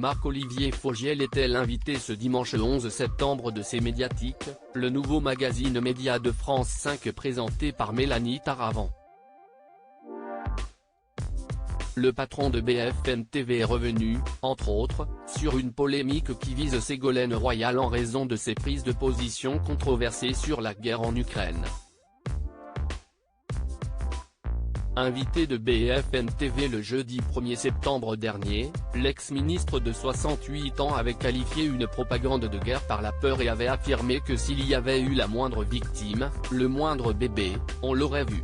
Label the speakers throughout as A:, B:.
A: Marc-Olivier Fogiel était l'invité ce dimanche 11 septembre de C'est Médiatique, le nouveau magazine média de France 5 présenté par Mélanie Taravant. Le patron de BFM TV est revenu, entre autres, sur une polémique qui vise Ségolène Royal en raison de ses prises de position controversées sur la guerre en Ukraine. Invité de BFM TV le jeudi 1er septembre dernier, l'ex-ministre de 68 ans avait qualifié une propagande de guerre par la peur et avait affirmé que s'il y avait eu la moindre victime, le moindre bébé, on l'aurait vu.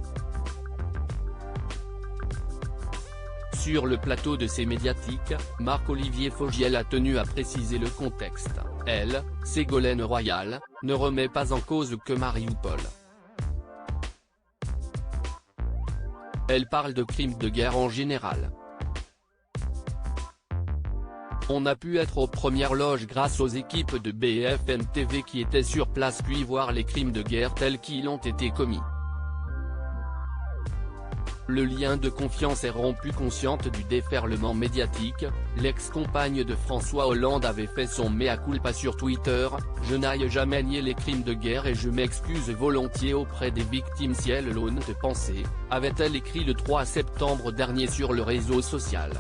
A: Sur le plateau de C'est Médiatique, Marc-Olivier Fogiel a tenu à préciser le contexte. Elle, Ségolène Royal, ne remet pas en cause que Marioupol. Elle parle de crimes de guerre en général. On a pu être aux premières loges grâce aux équipes de BFM TV qui étaient sur place puis voir les crimes de guerre tels qu'ils ont été commis. Le lien de confiance est rompu. Consciente du déferlement médiatique, l'ex-compagne de François Hollande avait fait son mea culpa sur Twitter, « Je n'ai jamais nié les crimes de guerre et je m'excuse volontiers auprès des victimes si elles l'ont de penser », avait-elle écrit le 3 septembre dernier sur le réseau social.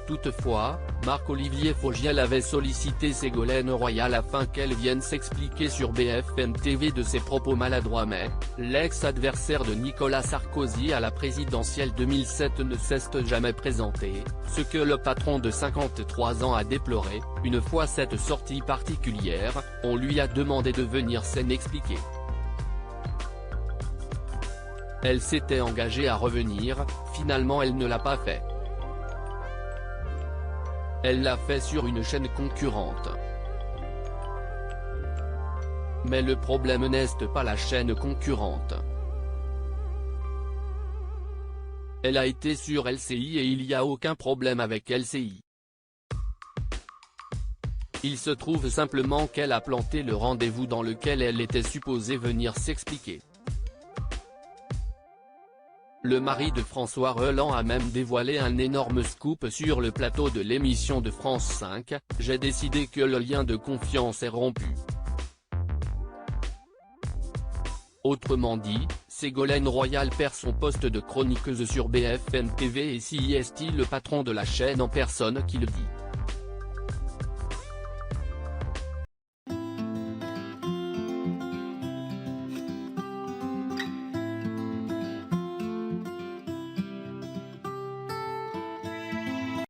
A: Toutefois, Marc-Olivier Fogiel avait sollicité Ségolène Royal afin qu'elle vienne s'expliquer sur BFM TV de ses propos maladroits mais, l'ex-adversaire de Nicolas Sarkozy à la présidentielle 2007 ne s'est jamais présenté, ce que le patron de 53 ans a déploré. Une fois cette sortie particulière, on lui a demandé de venir s'en expliquer. Elle s'était engagée à revenir, finalement elle ne l'a pas fait. Elle l'a fait sur une chaîne concurrente. Mais le problème n'est pas la chaîne concurrente. Elle a été sur LCI et il n'y a aucun problème avec LCI. Il se trouve simplement qu'elle a planté le rendez-vous dans lequel elle était supposée venir s'expliquer. Le mari de François Hollande a même dévoilé un énorme scoop sur le plateau de l'émission de France 5, « J'ai décidé que le lien de confiance est rompu ». Autrement dit, Ségolène Royal perd son poste de chroniqueuse sur BFM TV et si est-il le patron de la chaîne en personne qui le dit.